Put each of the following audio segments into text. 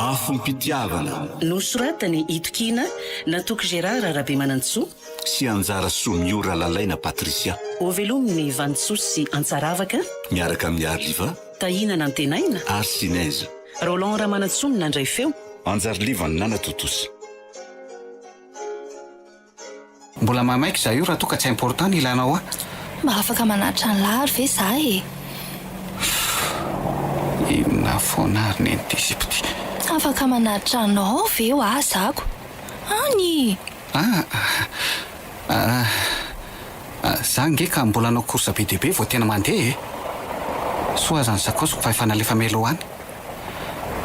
Afom-pitiavana nosoratany Itokina natoky Gérard Rabemanantsoa sy anjara soa miora lalaina Patricia. Ovelominy Vantsoa sy Antsaravaka miaraka amin'ny Arliva Tahinana Antenaina Arsinèse Roland Ramanantsoa nandray feo Anjarliva ny Nana Totosa. Mbola mamaika za io raha toa ka tsy important ny ilanao mba afaka manatra ny lahary ve za inona foana ary ny antisipity afaka manatra anao ve ho azako any za ngeka mbola anao course be dehibe vao tena mandeha soa zany sakosiko fa efa nalefa melo any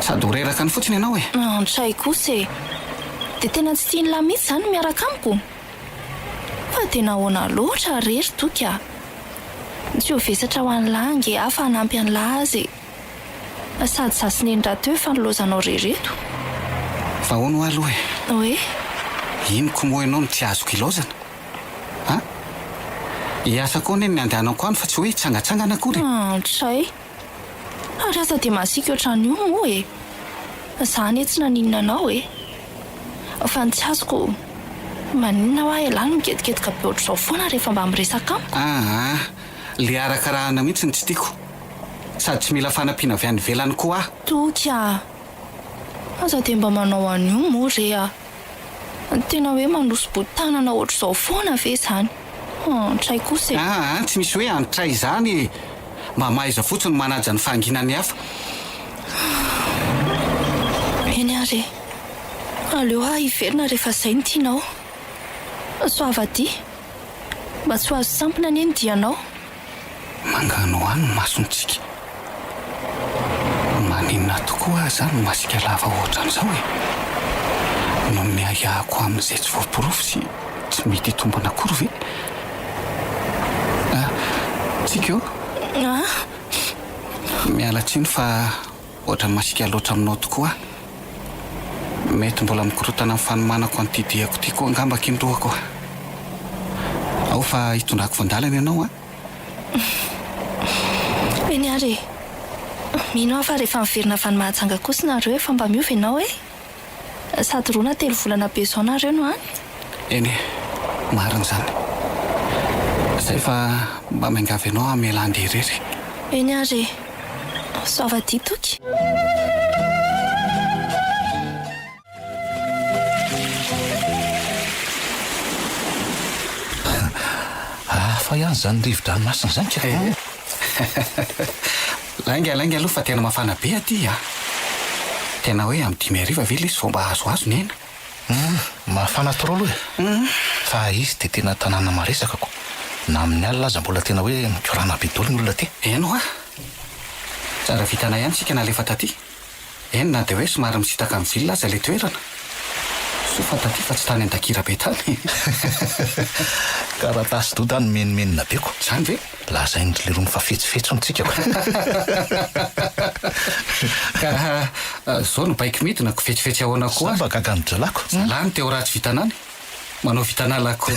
sady ho reraka ny fotsiny ianao antray kosa dia tena tsy tia ny lahy mihitsy zany miaraka amiko fa tena ahoana loatra rery toka tsy ho vesatra ho any langy afa hanampy any lahy azy sady sasinendra teo efa nilozanao rereto fa hono aloha hoe inoko moa ianao no tsy azoko ilozana hiasa koa neny ny andehanako any fa tsy hoe hitsangatsangana akory antray ary aza dia masika ohatran'io moa zany tsy naninona anao fa ny tsy azoko maninona ho ahy lahy no miketiketaka be ohatr'izao foana rehefa mba miresaka amiko le arakarahana mihitsy ny tsy tiako sady tsy mila fanampiana avy any velany koa toka aza dia mba manao an'io moa re tena hoe mandroso botanana ohatr'izao foana ve zany antray kosa tsy misy hoe antray zany mba mahaiza fotsiny manaja ny fahanginany hafa eny ary aleo ahy hiverina rehefa izay ny tianao soavadia mba tsy ho azo sampina ny eny dianao mangano any ny masontsika maninona tokoa zany masika lava ohatran'izao no ny ayahako amin'izay tsy voaporofo sy tsy mety hitombona akory ve tsika eo miala tsiny fa ohatra ny masika loatra aminao tokoa mety mbola mikorotana amin'ny fanomanako an'tydihako ty koa angamba kindroako ao fa hitondrako vandalana ianao eny ary mino aho fa rehefa miverina vanomahatsanga kosa nareo efa mba miova ianao sady rona telo volana be zao nareo no any eny marina zany zay fa mba maingavy ianao amela andeha irery eny ary soavadia toky fa ihany zany rivo-dranomasina zany ka lainga aloha fa tena mafana be aty tena hoe amin'ny 10 ve izy fomba azoazo ny aina mafana toro aloha fa izy dia tena tanàna maresaka ko na amin'ny alina aza mbola tena hoe mikorana be dolo ny olona ty eno tsara vitana ihany sika nalefa taty na dia hoe somary misitaka amin'ny vilona aza le toerana sofa taty fa tsy tany an-dakira be tany karatasy doda ny menimenina beko zany ve lazay le ro mifafetsifetso ntsika ka zao no baiky midina ko fetsifetsy ahoana koa mba gagano dralako zalany teo raha tsy vitanany manao vitanalako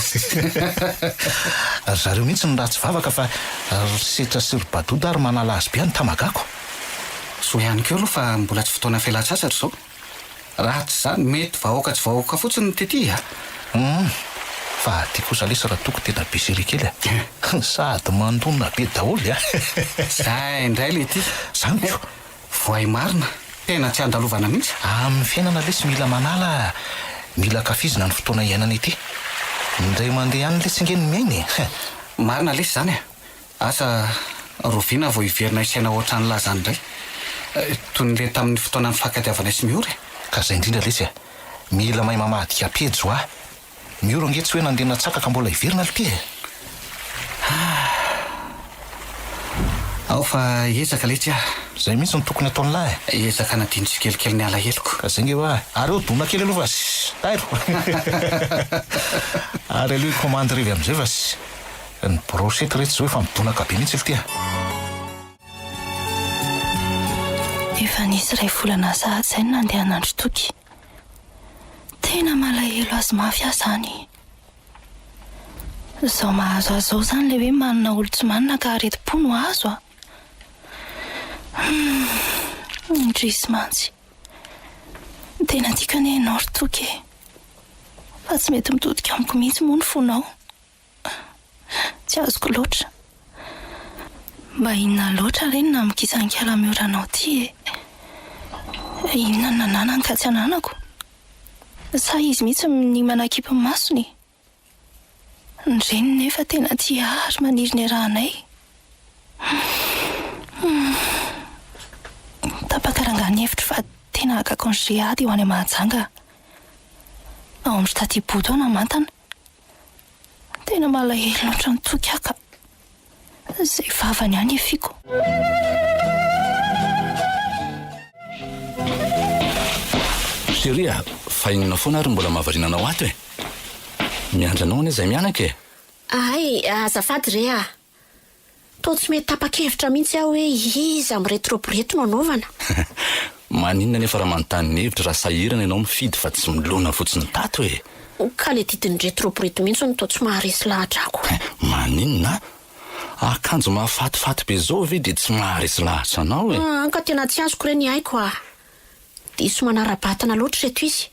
zareo mihitsy ny raha tsy vavaka fa setra sy rybadoda ary manala azy be any tamagako so ihany keo aloha fa mbola tsy fotoana fialatsasatra zao raha tsy zany mety vahoaka tsy vahoaka fotsiny ny tety fa ty kosa lesa raha toko tena be serikely sady mandonina be daholy zay indray le ty zany ko voay marina tena tsy andalovana mihitsy amin'ny fiainana lesy mila manala mila kafizina ny fotoana iainana ity indray mandeha ihany letsingeny miainy marina lesy zany asa roviana vao hiverina isaina ohatrany lazany indray toy ny le tamin'ny fotoana ny fankadiavana sy miory ka zay indrindra lesy mila mahay mamahadika pejo mioro ange tsy hoe nandena tsakaka mbola hiverina ly ty ao fa ezaka letsy zay mihitsy ny tokony ataony lahy ezaka nadiny sy kelikely ny alahelo ka zay nge ary eo dona kely aloha fa tairo ary aloha commande revy am'izay fa ny brosety retsy zao efa midonaka be mihitsy ly ty efa nisy ray volana sahady zay no nandeha nandro toky tena malahelo azy mafy zany zao mahazo azy zao zany le hoe manana olo tsy manana ka areti-po no azo indrisy mantsy Tena tiako ane ianao ry toky e. Fa tsy mety mitodika amiko mihitsy moa ny fonao. Tsy azoko loatra. Mba inona loatra reny na mikisankala mioranao ty e. Inona nananany ka tsy ananako? Sa izy mihitsy ny manakipy ny masony? Ndreny nefa tena tia ary maniry ny rahanay. Tapakarangany hevitra fa tena haka congé ady ho any Mahajanga. Ao amin'ny statiboto na mantana. Tena malahelo loatra ny toky haka. Zay vavany any efiko. Chéria, fa inona foana ary mbola mahavarinanao ato e? Miandranao ane izay mianaka e? Ay, azafady re a. Tô tsy mety tapa-kevitra mihitsy aho hoe iza miretroboreto no anaovana. Maninona nefa raha manontany ny hevitra raha sahirana ianao mifidy fa tsy milona fotsiny tato e? Ka le didiny retroboreto mihitsy no tô tsy maharesy lahatra ako. Maninona? Akanjo mahafatifaty be zao ve dia tsy maharesy lahatra anao e? Ka tena tsy azoko re ny aiko a. Diso manara-batana loatra reto izy.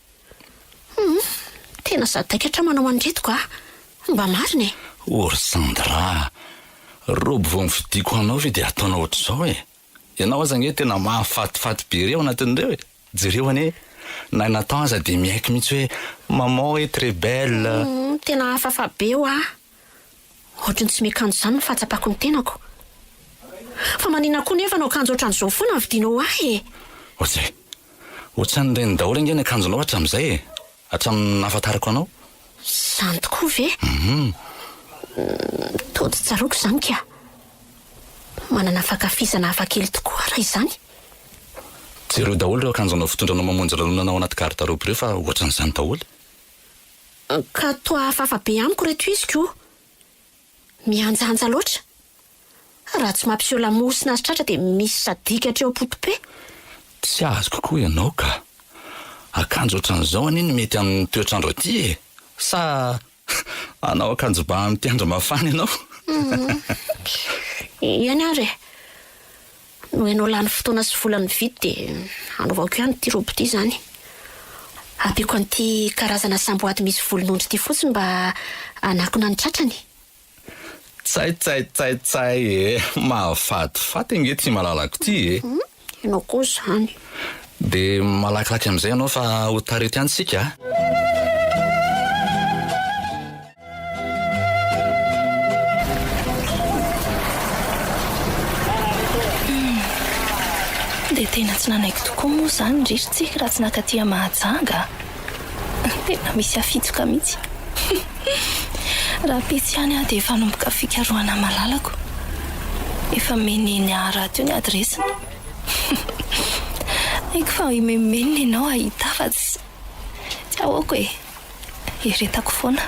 Tena sadaikatra manao andretiko a. Mba marina e. Orsandra, robo vao mividiko anao ve dia ataonao ohatr'izao e? Ianao aza nge tena mahafatifaty be reo anatin'ireo e. Jereo ane, na natao aza dia miaiky mihitsy hoe maman est très belle. Tena hafafa be o a. Ohatrany tsy miakanjo izany ny fahatsapako ny tenako. Fa manina koa nefa no akanjo ohatran'izao foana vidianao ahy e. Ohatsy, ohatrany reny daholo nge ny akanjonao hatramin'izay e. Hatramin'ny nahafantarako anao. Zany tokoa ve? Tody tsaroako izany ka. Manana fakafizana hafakely tokoa raha izany. Tsy ireo daholo ireo akanjonao fitondranao mamonjy lalonanao anaty garde-robe ireo fa ohatran'izany daholo. Ka toa hafafa be amiko reto izy ko. Mianjanja loatra. Raha tsy mampiseho lamosina azy tratra dia misy sadika hatreo potope. Tsy azoko koa ianao ka. Akanjo ohatran'izao aniny mety amin'ny toetrandro aty e. Sa anao akanjo ba amin'ny tiandro mafana ianao? Iany ary. No ianao lany fotoana sy volany vidy dia anaovako ihany ty robo ty zany. Ampiako an'ity karazana samboady misy volon'ondry ty fotsiny mba anakona ny tratrany. Tsay e. Mahafatifaty nge ty malalako ty e. Ianao koa zany. Dia malakilaky amin'izay ianao fa ho tarety ihany sika. Dia tena tsy nanaiko tokoa moa izany ndrisitsika raha tsy nakatia Mahajanga. Tena misy afitsoka mihitsy. Raha petsy ihany aho dia efa nomboka fikarohana malalako. Efa meneny ara teo ny adresiny. Haiko fa imemenina ianao ahita fa tsy ahoako e. Eretako foana.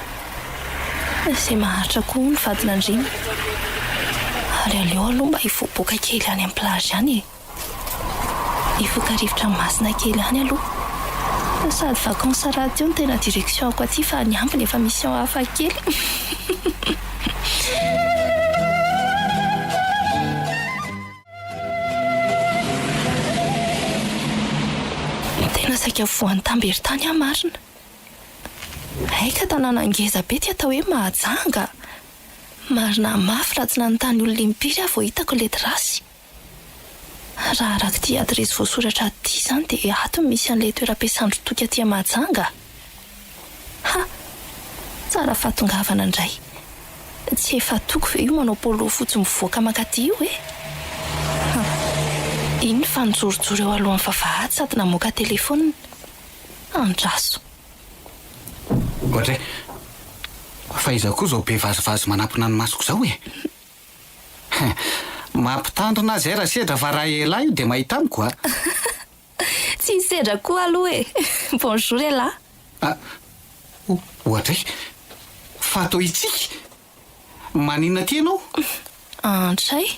Izay maharitra koa ny vadin'Andriana. Ary aleo aloha mba hivoaboaka kely any amin'ny plage any e. Hivoaka rivotra masina kely any aloha. Sady vacances rahateo ny tena direction ako aty fa ny ambiny efa mission hafa kely. Tena saika voan'ny tamberitany aho marina. Aika tanàna ngeza be ty atao hoe Mahajanga. Marina mafy raha tsy nanontany olona impiry aho vao hitako ilay trasy. Raha arak'ity adresy voasoratra aty izany dia ato misy an'ilay toeram-piasandro toky aty Mahajanga. Ha! Tsara fatongavana indray. Tsy efa toko ve io manao polo fotsy mivoaka makaty io e? Iny fa nijorojoro eo alohan'ny vavahady sady namoaka telefônina. Andraso. Ohatra fa iza koa izao be vazivazy manampina ny masoko izao e. Mampitandrina azy raha sedra fa raha ela io dia mahita amiko a. Tsy sedra koa aloha e. Bonjour ela. Ohatra fa atao itsika. Maninona ty ianao? Antray.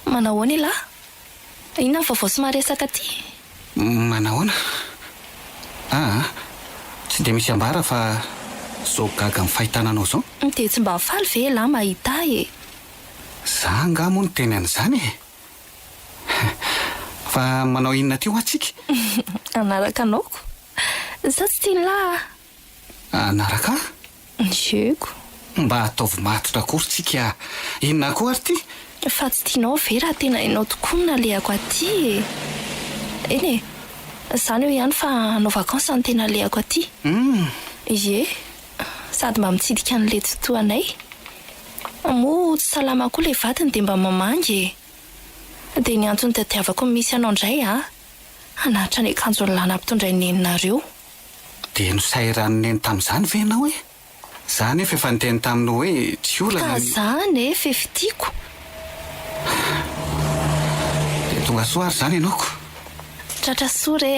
Manahoana ela? Inona ny vaovao sy maresaka ty? Manahoana? Tsy dia misy ambara fa zao gaga amin'ny fahitananao zao. Dia tsy mba faly ve ela mahita e. Za nga moa ny teny an'izany e. Fa manao inona ty ho atsika? Anaraka anaoko. za tsy tia ny lahy anaraka nyeko mba ataovy matotra akory tsika inona koa ary ty fa tsy tianao ve raha tena hainao tokoa ny nalehako aty eny e izany eo ihany fa anao vakansa ny tena lehako aty ie sady mba mitsidika n'le totoanay moa tsy salama koa le vatiny dia mba mamangy dia ny antony tadiavako misy anao indray hanahitra ny akanjo ny lana ampitondray neninareo dia nosairan'ny neny tamin'izany ve ianao e zany efa efa niteny taminao hoe tsy olana ka zany efa efitiako dia tonga soa ary zany ianaoko tratra soa re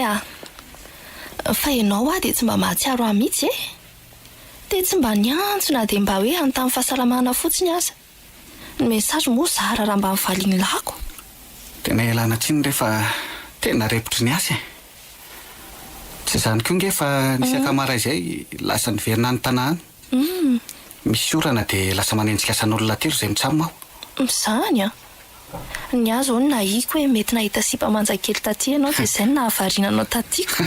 fa ianao dia tsy mba mahatsiaro ahy mihitsy dia tsy mba niantsona dia mba hoe anontany fahasalamana fotsiny aza ny mesazy moa zara raha mba mivaliany lako tena ialana tsiny rehefa tena repotry ny asy tsy zany koa nge fa nisy akamara izay lasa niverina ny tanàny misy orana dia lasa manenjika asan'olona telo izay mitsamina aho izany ny azo ny nahiko hoe mety nahita sipa manjakely taty ianao dia izay ny nahavarinanao tatyko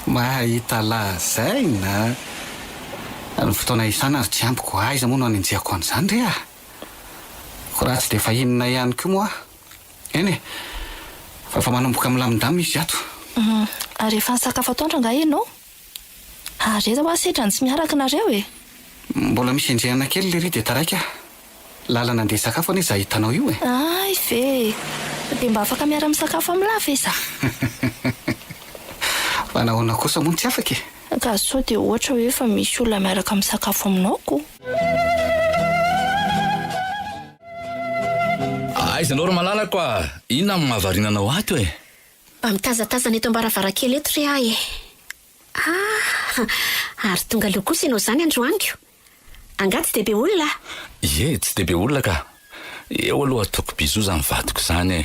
mahita lazaina ny fotoana isana ary tsy ambiko aiza moa no anenjehako an'izany re ko raha tsy dia fahinona ihany koa moa eny e fa manomboka milamindamy izy ato ary efa nisakafo atoandra nga ianao ary eza ho asetra ny tsy miaraka nareo mbola misy enjehana kely le ry dia taraika lalana andeha sakafo ane za hitanao io ay ve dia mba afaka miara misakafo amin'ny lahy ve za fa nahoana kosa moa ny tsy afaka ka sao dia ohatra hoe efa misy olona miaraka misakafo aminaoko aiza anao ro malalako inona amin'ny mahavarinanao ato mba mitazatazana eto ambaravarakely eto re ahy ary tonga leo kosa ianao zany androaniko anga tsy dia be olona ie tsy dia be olona ka eo aloha ataoko bizo zany vadiko zany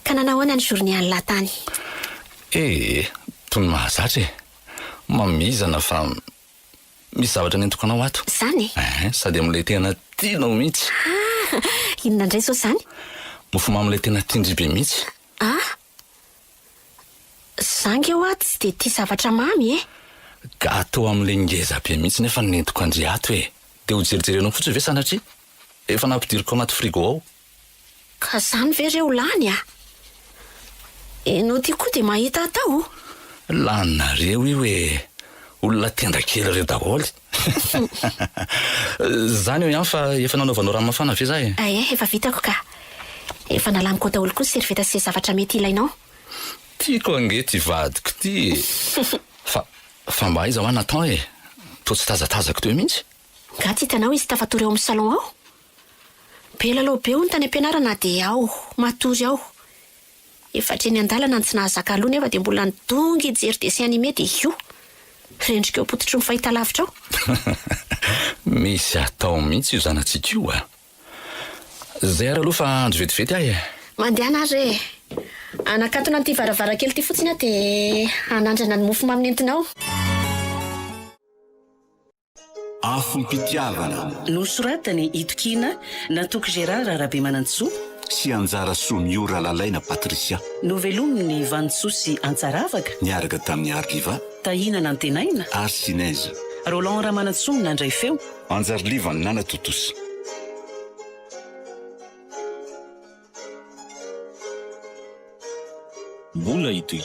ka nanahoana ny journée any lahatany toy ny mahazatra mamizana fa misy zavatra nentoko anao ato zany sady amin'ilay tena tianao mihitsy inona indray zao zany mofoma amin'ilay tena tiandry be mihitsy zangy eo tsy dia tia zavatra mamy ka atao amin'ilay ngeza be mihitsy nefa nentoko andry ato dia ho jerijerenao fotsy ve sanatria efa nampidiriko anaty frigo ao ka zany ve reo lany enao ty koa dia mahita atao lanareo io olona tendrakely reo daholy zany eo ihany fa efa nanaovanao rano mafana ve za efa vitako ka efa nalamiko daholo koa servieta sy zavatra mety ilainao tiako ange ty vadiko ty fa mba aiza ho any natao to tsy tazatazako teo mihitsy nga tsy hitanao izy tafatory ao amin'ny salon ao be lalao be ho ny tany ampianarana dia ao matory ao efatreny an-dalana ny tsy nahazaka aloha nefa dia mbola nidongy jery dessin animé dia io rendrika eo pototry ny fahita lavitra ao misy atao mihitsy io zanatsika io zay ary aloha fa andro vetivety ahy mandeha anazy anakatona n'ity varavarakely ty fotsiny aho dia anandrana ny mofo maminentinao afompitiavana nosoratany itokina natoky Gérard Arabe Manantsoa sy anjara soa miora lalaina Patricia novelominy Vantsoa sy Antsaravaka niaraka tamin'ny Arliva tahinana antenaina Arsinez Roland Ramanantsoa nandray feo Anjarliva ny nana totosa mbola itoy